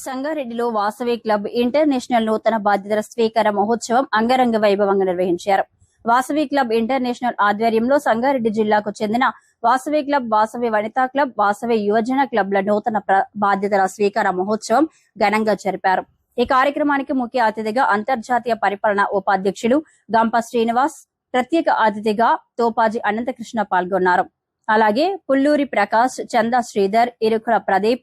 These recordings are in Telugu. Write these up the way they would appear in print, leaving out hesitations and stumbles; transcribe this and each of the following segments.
సంగారెడ్డిలో వాసవి క్లబ్ ఇంటర్నేషనల్ నూతన బాధ్యతల స్వీకార మహోత్సవం అంగరంగ వైభవంగా నిర్వహించారు. వాసవి క్లబ్ ఇంటర్నేషనల్ ఆధ్వర్యంలో సంగారెడ్డి జిల్లాకు చెందిన వాసవి క్లబ్, వాసవి వనితా క్లబ్, వాసవి యువజన క్లబ్ల నూతన బాధ్యతల స్వీకార మహోత్సవం ఘనంగా జరిపారు. ఈ కార్యక్రమానికి ముఖ్య అతిథిగా అంతర్జాతీయ పరిపాలన ఉపాధ్యక్షులు గంప శ్రీనివాస్, ప్రత్యేక అతిథిగా తోపాజీ అనంతకృష్ణ పాల్గొన్నారు. అలాగే పుల్లూరి ప్రకాష్, చందా శ్రీధర్, ఇరుకుల ప్రదీప్,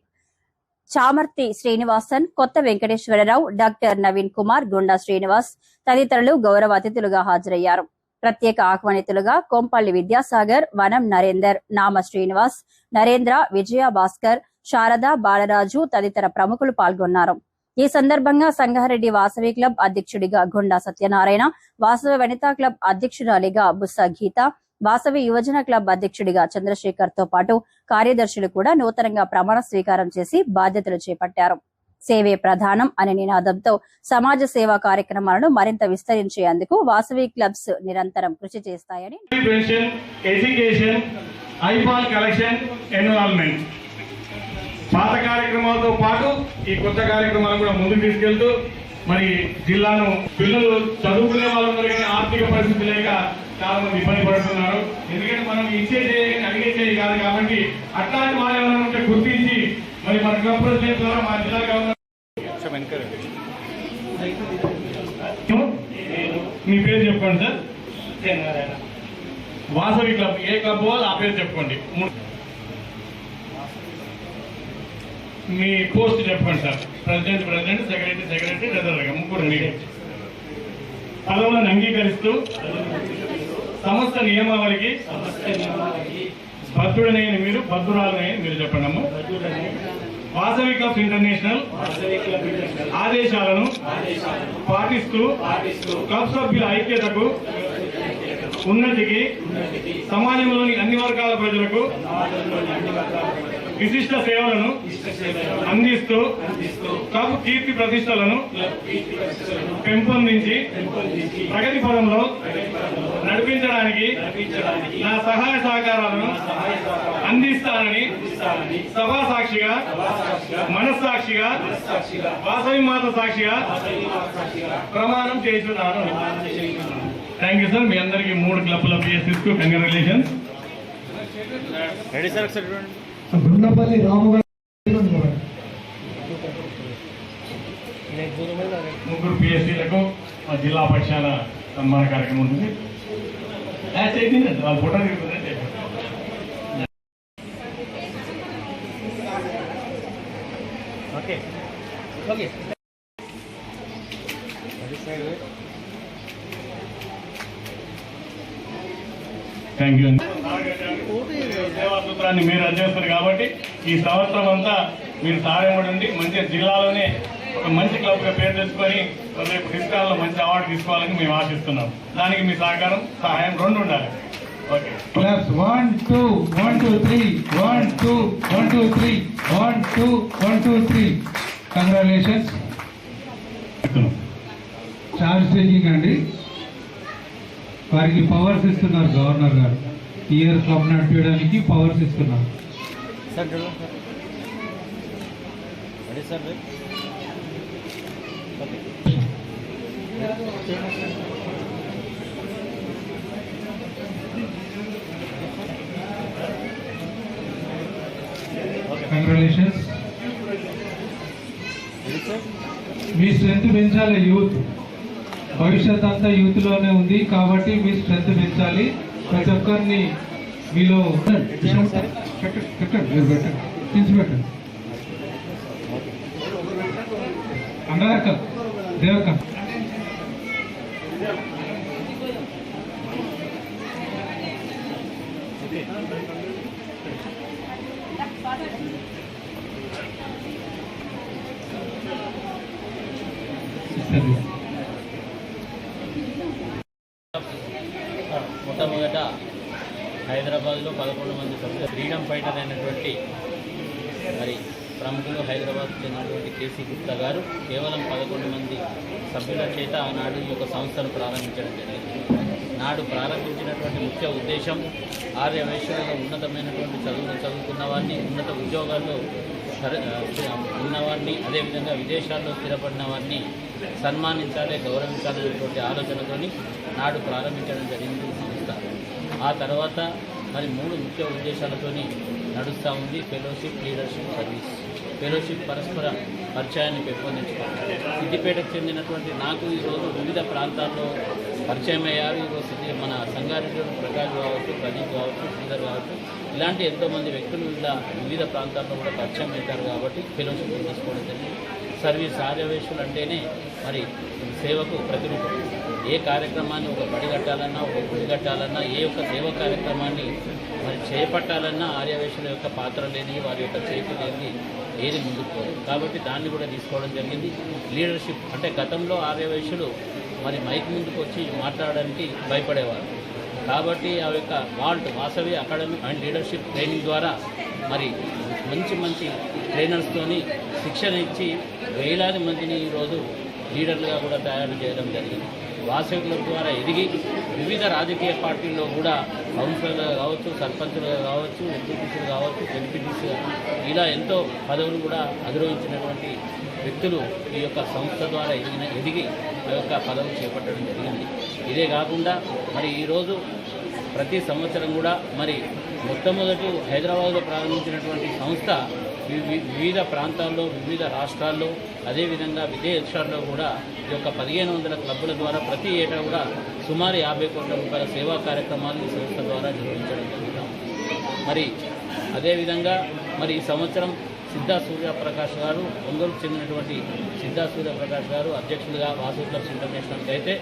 చామర్తి శ్రీనివాసన్, కొత్త వెంకటేశ్వరరావు, డాక్టర్ నవీన్ కుమార్, గుండా శ్రీనివాస్ తదితరులు గౌరవ అతిథులుగా హాజరయ్యారు. ప్రత్యేక ఆహ్వానితులుగా కొంపల్లి విద్యాసాగర్, వనం నరేందర్, నామ శ్రీనివాస్, నరేంద్ర, విజయ భాస్కర్, శారద, బాలరాజు తదితర ప్రముఖులు పాల్గొన్నారు. ఈ సందర్భంగా సంగారెడ్డి వాసవి క్లబ్ అధ్యక్షుడిగా గుండా సత్యనారాయణ, వాసవి వనితా క్లబ్ అధ్యక్షురాలిగా బుస్స గీత, వాసవి యువజన క్లబ్ అధ్యక్షుడిగా చంద్రశేఖర్ తో పాటు కార్యదర్శులు కూడా నూతనంగా ప్రమాణ స్వీకారం చేసి బాధ్యతలు చేపట్టారు. సేవే ప్రధానం అనే నినాదంతో సమాజ సేవా కార్యక్రమాలను మరింత విస్తరించేందుకు వాసవి క్లబ్స్ నిరంతరం కృషి చేస్తాయని పాత కార్యక్రమాలతో పాటు ఈ కొత్త కార్యక్రమాలు కూడా ముందుకు తీసుకెళ్తూ మరి జిల్లాను పిల్లలు చదువుకునే వాళ్ళందరూ కానీ ఆర్థిక పరిస్థితి లేక చాలా మంది ఇబ్బంది పడుతున్నారు. ఎందుకంటే మనం ఇచ్చే చేయాలి అడిగే చేయి కాదు కాబట్టి అట్లాంటి వాళ్ళు ఎవరైనా ఉంటే గుర్తించి మరి మన క్లబ్ ప్రెసిడెంట్ ద్వారా మా జిల్లా గవర్నర్ మీ పేరు చెప్పండి sir. Vasavi club a club వాళ్ళు ఆ పేరు చెప్పుకోండి. మీ పోస్ట్ చెప్పండి సార్. ప్రెసిడెంట్, సెక్రటరీ, ట్రెజరర్గా ముగ్గురు పదవులను అంగీకరిస్తూ సంస్థ నియమావళికి బద్ధుడనైన మీరు, బద్ధురాలనైన మీరు చెప్పండి అమ్మ. వాసవి క్లబ్ ఇంటర్నేషనల్ ఆదేశాలను పాటిస్తూ క్లబ్ సభ్యుల ఐక్యతకు, ఉన్నతికి, సమాజంలోని అన్ని వర్గాల ప్రజలకు విశిష్ట సేవలను అందిస్తూ క్లబ్ కీర్తి ప్రతిష్టలను పెంపొందించి ప్రగతి పదంలో నడిపించడానికి నా సహాయ సహకారాలను అందిస్తానని సభా సాక్షిగా, మనస్సాక్షిగా, వాసవి మాత సాక్షిగా ప్రమాణం చేస్తున్నాను. Thank you sir. మీ అందరికీ 3 క్లబ్ల పిఎస్ఎస్ కు కంగ్రాచులేషన్స్. గుండపల్లి రాముగారు ముగ్గురు పిఎస్సీలకు జిల్లా పక్షాన సన్మాన కార్యక్రమం ఉంటుంది. వాళ్ళు ఫోటో తీసుకుంటే ఓకే ఓకే. థ్యాంక్ యూ అండి. సేవా సూత్రాన్ని మీరు అందిస్తారు కాబట్టి ఈ సంవత్సరం అంతా మీరు సాయపడండి. మంచిగా జిల్లాలోనే ఒక మంచి క్లబ్ గా పేరు తెచ్చుకొని రేపు డిస్కాల్లో మంచి అవార్డు తీసుకోవాలని మేము ఆశిస్తున్నాం. దానికి మీ సహకారం, సహాయం 2 ఉండాలి. Okay. Class 1 2 1 2 3 1 2 1 2 3 1 2 1 2 3. Congratulations. Charge taking అండి. వారికి పవర్స్ ఇస్తున్నారు గవర్నర్ గారు. ఇయర్ క్లబ్ నడిపించడానికి పవర్స్ ఇస్తున్నారు. కంగ్రాచులేషన్స్. మీ స్ట్రెంత్ పెంచాలి. యూత్ భవిష్యత్ అంతా యూత్ లోనే ఉంది కాబట్టి మీ స్ట్రెంత్ పెంచాలి. ప్రతి ఒక్కరిని మీలో పెట్టండి. అందరక్క దేవక్క మొట్టమొదట హైదరాబాద్లో 11 మంది సభ్యులు ఫ్రీడమ్ ఫైటర్ అయినటువంటి మరి ప్రముఖులు హైదరాబాద్కు చెందినటువంటి కేసీ గుప్తా గారు కేవలం 11 మంది సభ్యుల చేత ఆనాడు ఈ యొక్క సంస్థను ప్రారంభించడం జరిగింది. నాడు ప్రారంభించినటువంటి ముఖ్య ఉద్దేశం ఆర్య వైశ్యులలో ఉన్నతమైనటువంటి చదువుకున్న వారిని ఉన్నత ఉద్యోగాల్లో ఉన్నవారిని, అదేవిధంగా విదేశాల్లో స్థిరపడిన వారిని సన్మానించాలి, గౌరవించాలనేటువంటి ఆలోచనతోని నాడు ప్రారంభించడం జరిగింది సంస్థ. ఆ తర్వాత మరి 3 ముఖ్య ఉద్దేశాలతోని నడుస్తూ ఉంది. Fellowship, leadership, service. ఫెలోషిప్ పరస్పర పరిచయాన్ని పెంపొందించుకోవాలి. సిద్దిపేటకు చెందినటువంటి నాకు ఈరోజు వివిధ ప్రాంతాల్లో పరిచయం అయ్యారు. ఈరోజు మన సంగారెడ్డి ప్రకాష్ కావచ్చు, ప్రదీప్ కావచ్చు, శ్రీధర్ కావచ్చు, ఇలాంటి ఎంతోమంది వ్యక్తులు ఇలా వివిధ ప్రాంతాల్లో కూడా పరిచయం అవుతారు కాబట్టి ఫెలోషిప్ తీసుకోవడం జరిగింది. సర్వీస్, ఆర్యవేశులు అంటేనే మరి సేవకు ప్రతిరూపం. ఏ కార్యక్రమాన్ని ఒక బడి కట్టాలన్నా, ఒక గుడి కట్టాలన్నా, ఏ ఒక్క సేవా కార్యక్రమాన్ని మరి చేపట్టాలన్నా ఆర్యవేశుల యొక్క పాత్ర లేని, వారి యొక్క చేతి లేని ఏది ముందుకు పోదు. కాబట్టి దాన్ని కూడా తీసుకోవడం జరిగింది. లీడర్షిప్ అంటే గతంలో ఆర్యవేశులు మరి మైక్ ముందుకు వచ్చి మాట్లాడడానికి భయపడేవారు. కాబట్టి ఆ యొక్క Vasavi academic and leadership training ద్వారా మరి మంచి ట్రైనర్స్తోని శిక్షణ ఇచ్చి వేలాది మందిని ఈరోజు లీడర్లుగా కూడా తయారు చేయడం జరిగింది. వాసవి క్లబ్ ద్వారా ఎదిగి వివిధ రాజకీయ పార్టీల్లో కూడా కౌన్సిలర్గా కావచ్చు, సర్పంచులుగా కావచ్చు, ఎంపీటీసీలు కావచ్చు, ఎంపీటీసీగా ఇలా ఎంతో పదవులు కూడా అధిరోహించినటువంటి వ్యక్తులు ఈ యొక్క సంస్థ ద్వారా ఎదిగి ఆ యొక్క పదవులు చేపట్టడం జరిగింది. ఇదే కాకుండా మరి ఈరోజు ప్రతి సంవత్సరం కూడా మరి మొట్టమొదటి హైదరాబాద్లో ప్రారంభించినటువంటి సంస్థ వివిధ ప్రాంతాల్లో, వివిధ రాష్ట్రాల్లో, అదేవిధంగా విదేశాల్లో కూడా ఈ యొక్క 1500 క్లబ్బుల ద్వారా ప్రతి ఏటా కూడా సుమారు 50 కోట్ల రూపాయల సేవా కార్యక్రమాలు ఈ సంస్థ ద్వారా నిర్వహించడం జరుగుతుంది. మరి అదేవిధంగా మరి ఈ సంవత్సరం సిద్ధా సూర్యప్రకాష్ గారు, ఒంగోలుకు చెందినటువంటి సిద్ధా సూర్యప్రకాష్ గారు అధ్యక్షులుగా వాసవి క్లబ్స్ ఇంటర్నేషనల్కి అయితే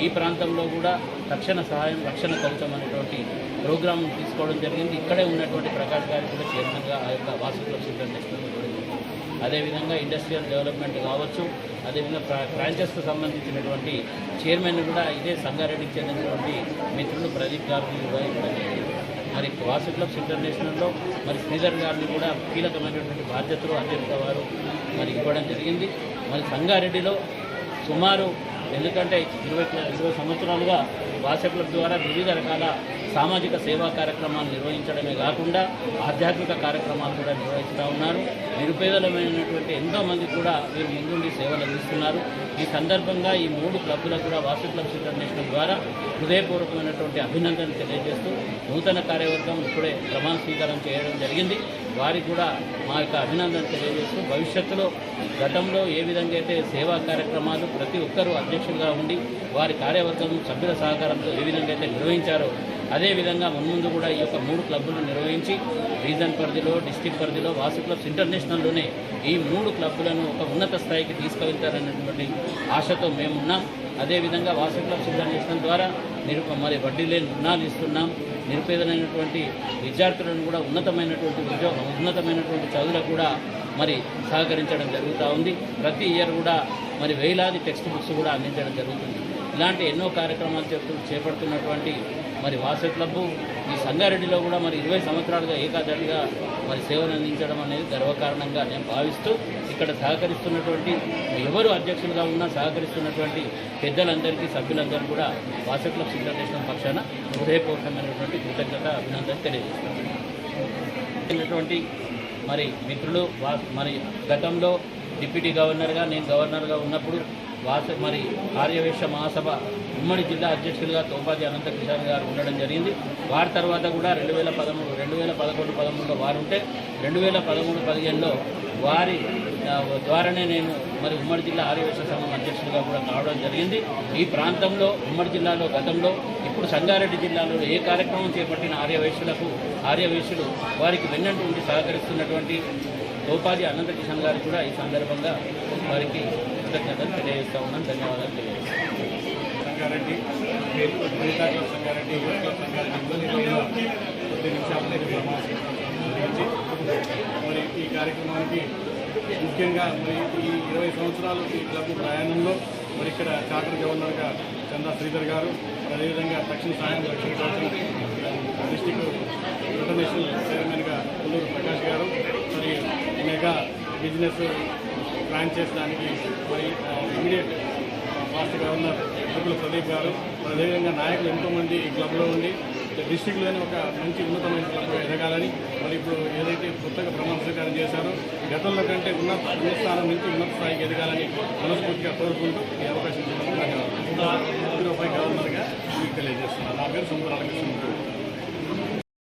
ఈ ప్రాంతంలో కూడా రక్షణ సహాయం, రక్షణ కవచం అనేటువంటి ప్రోగ్రాం తీసుకోవడం జరిగింది. ఇక్కడే ఉన్నటువంటి ప్రకాష్ గారికి కూడా చైర్మన్గా ఆ యొక్క వాసవి క్లబ్స్ ఇంటర్నేషనల్ ఇవ్వడం జరిగింది. అదేవిధంగా ఇండస్ట్రియల్ డెవలప్మెంట్ కావచ్చు, అదేవిధంగా ఫ్రాంచైజ్కు సంబంధించినటువంటి చైర్మన్ కూడా ఇదే సంగారెడ్డికి చెందినటువంటి మిత్రులు ప్రదీప్ గారిని కూడా ఇవ్వడం జరిగింది. మరి వాసవి క్లబ్స్ ఇంటర్నేషనల్లో మరి శ్రీధర్ గారిని కూడా కీలకమైనటువంటి బాధ్యతలు అధ్యక్షుల వారు మరి ఇవ్వడం జరిగింది. మరి సంగారెడ్డిలో సుమారు ఎందుకంటే 20 సంవత్సరాలుగా వాసవి క్లబ్ ద్వారా వివిధ రకాల సామాజిక సేవా కార్యక్రమాలు నిర్వహించడమే కాకుండా ఆధ్యాత్మిక కార్యక్రమాలు కూడా నిర్వహిస్తూ ఉన్నారు. నిరుపేదలమైనటువంటి ఎంతోమంది కూడా వీరు ముందుండి సేవలు అందిస్తున్నారు. ఈ సందర్భంగా ఈ 3 క్లబ్బులకు కూడా వాసవి క్లబ్స్ ఇంటర్నేషనల్ ద్వారా హృదయపూర్వకమైనటువంటి అభినందనలు తెలియజేస్తూ నూతన కార్యవర్గం ఇప్పుడే ప్రమాణ స్వీకారం చేయడం జరిగింది. వారికి కూడా మా యొక్క అభినందనలు తెలియజేస్తూ భవిష్యత్తులో గతంలో ఏ విధంగా అయితే సేవా కార్యక్రమాలు ప్రతి ఒక్కరూ అధ్యక్షులుగా ఉండి వారి కార్యవర్గం సభ్యుల సహకారంతో ఏ విధంగా అయితే నిర్వహించారో అదేవిధంగా మున్ముందు కూడా ఈ యొక్క 3 క్లబ్బులు నిర్వహించి రీజన్ పరిధిలో, డిస్టిక్ పరిధిలో వాసవి క్లబ్స్ ఇంటర్నేషనల్లోనే ఈ 3 క్లబ్బులను ఒక ఉన్నత స్థాయికి తీసుకువెళ్తారనేటువంటి ఆశతో మేమున్నాం. అదేవిధంగా వాసవి క్లబ్స్ ఇంటర్నేషనల్ ద్వారా మరి వడ్డీ లేని రుణాలు ఇస్తున్నాం. నిరుపేదలైనటువంటి విద్యార్థులను కూడా ఉన్నతమైనటువంటి చదువులకు కూడా మరి సహకరించడం జరుగుతూ ఉంది. ప్రతి ఇయర్ కూడా మరి వేలాది టెక్స్ట్ బుక్స్ కూడా అందించడం జరుగుతుంది. ఇలాంటి ఎన్నో కార్యక్రమాలు చేపడుతున్నటువంటి మరి వాసవి క్లబ్బు ఈ సంగారెడ్డిలో కూడా మరి 20 సంవత్సరాలుగా ఏకాధాటిగా మరి సేవలు అందించడం అనేది గర్వకారణంగా నేను భావిస్తూ ఇక్కడ సహకరిస్తున్నటువంటి ఎవరు అధ్యక్షులుగా ఉన్నా సహకరిస్తున్నటువంటి పెద్దలందరికీ, సభ్యులందరూ కూడా వాసవి క్లబ్స్ ఇంటర్నేషనల్ పక్షాన హృదయపూర్వకమైనటువంటి కృతజ్ఞత, అభినందన తెలియజేస్తున్నటువంటి మరి మిత్రులు మరి గతంలో డిప్యూటీ గవర్నర్గా, నేను గవర్నర్గా ఉన్నప్పుడు మరి ఆర్యవేశ మహాసభ ఉమ్మడి జిల్లా అధ్యక్షులుగా తోపాది అనంత కిషోర్ గారు ఉండడం జరిగింది. వారి తర్వాత కూడా 2011-13లో వారు ఉంటే 2013-15లో వారి ద్వారానే నేను మరి ఉమ్మడి జిల్లా ఆర్యవేశ సంఘం అధ్యక్షులుగా కూడా కావడం జరిగింది. ఈ ప్రాంతంలో ఉమ్మడి జిల్లాలో గతంలో, ఇప్పుడు సంగారెడ్డి జిల్లాలో ఏ కార్యక్రమం చేపట్టిన ఆర్యవేశులు వారికి వెన్నంటి ఉండి సహకరిస్తున్నటువంటి తోపాది అనంత కిషన్ గారికి కూడా ఈ సందర్భంగా వారికి కృతజ్ఞతలు తెలియజేస్తూ ఉన్నాను. ధన్యవాదాలు తెలియజేస్తాను. సంగారెడ్డి సంగారెడ్డి కొద్ది నిమిషాలు మరి ఈ కార్యక్రమానికి ముఖ్యంగా మరి ఈ 20 సంవత్సరాలు ఈ క్లబ్ ప్రయాణంలో మరి ఇక్కడ చార్టర్ గవర్నర్గా చందా శ్రీధర్ గారు, అదేవిధంగా తక్షణ సాయం రక్షణ కవచం డిస్టిక్ ఇంటర్నేషనల్ చైర్మన్గా కొల్లూరు ప్రకాష్ గారు, మరి మెగా బిజినెస్ ప్లాన్ చేసడానికి మరి ఇమీడియట్ ఫాస్ట్ గవర్నర్ ప్రదీప్ గారు, అదేవిధంగా నాయకులు ఎంతోమంది ఈ క్లబ్లో ఉండి డిస్టిక్లోనే ఒక మంచి ఉన్నతమైన క్లబ్గా ఎదగాలని మరి ఇప్పుడు ఏదైతే కొత్తగా ప్రమాణ స్వీకారం చేశారో గతంలో కంటే ఉన్నత స్థానం నుంచి ఉన్నత స్థాయికి ఎదగాలని మనస్ఫూర్తిగా కోరుకుంటూ ఈ అవకాశం ఇచ్చినందుకు ధన్యవాదాలు. గవర్నర్గా మీకు తెలియజేస్తున్నాను. నా పేరు సముద్రాల కృష్ణ.